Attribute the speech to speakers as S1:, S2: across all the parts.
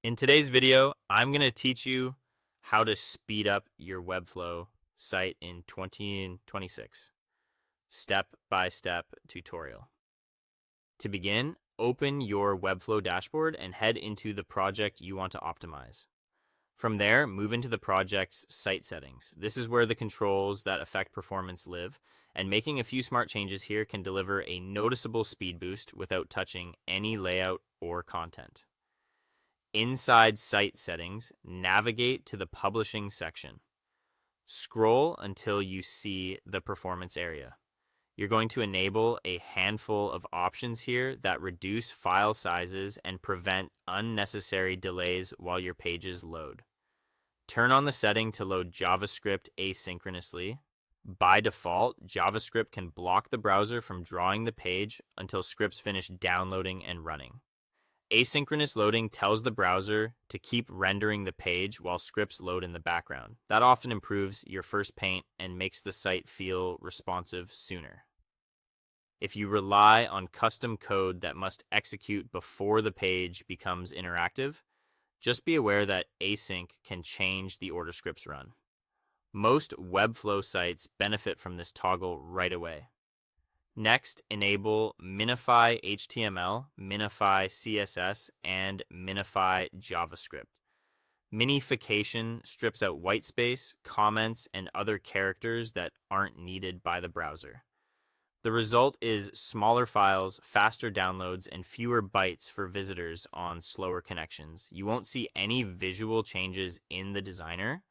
S1: In today's video, I'm going to teach you how to speed up your Webflow site in 2026. Step-by-step tutorial. To begin, open your Webflow dashboard and head into the project you want to optimize. From there, move into the project's site settings. This is where the controls that affect performance live, and making a few smart changes here can deliver a noticeable speed boost without touching any layout or content. Inside site settings, navigate to the publishing section. Scroll until you see the performance area. You're going to enable a handful of options here that reduce file sizes and prevent unnecessary delays while your pages load. Turn on the setting to load JavaScript asynchronously. By default, JavaScript can block the browser from drawing the page until scripts finish downloading and running. Asynchronous loading tells the browser to keep rendering the page while scripts load in the background. That often improves your first paint and makes the site feel responsive sooner. If you rely on custom code that must execute before the page becomes interactive, just be aware that async can change the order scripts run. Most Webflow sites benefit from this toggle right away. Next, enable minify HTML, minify CSS, and minify JavaScript. Minification strips out whitespace, comments, and other characters that aren't needed by the browser. The result is smaller files, faster downloads, and fewer bytes for visitors on slower connections. You won't see any visual changes in the designer,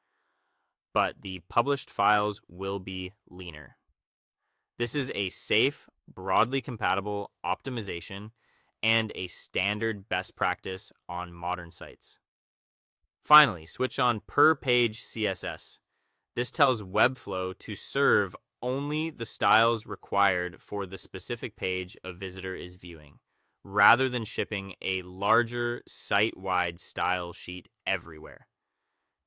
S1: but the published files will be leaner. This is a safe, broadly compatible optimization and a standard best practice on modern sites. Finally, switch on per-page CSS. This tells Webflow to serve only the styles required for the specific page a visitor is viewing, rather than shipping a larger site-wide style sheet everywhere.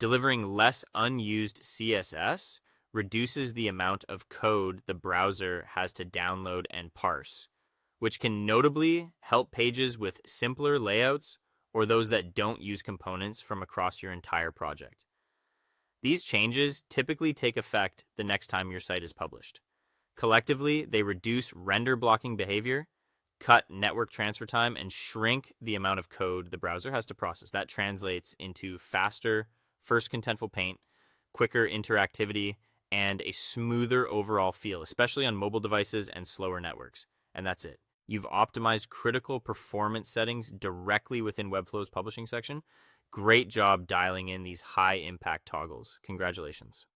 S1: Delivering less unused CSS reduces the amount of code the browser has to download and parse, which can notably help pages with simpler layouts or those that don't use components from across your entire project. These changes typically take effect the next time your site is published. Collectively, they reduce render blocking behavior, cut network transfer time, and shrink the amount of code the browser has to process. That translates into faster first contentful paint, quicker interactivity, and a smoother overall feel, especially on mobile devices and slower networks. And that's it. You've optimized critical performance settings directly within Webflow's publishing section. Great job dialing in these high impact toggles. Congratulations.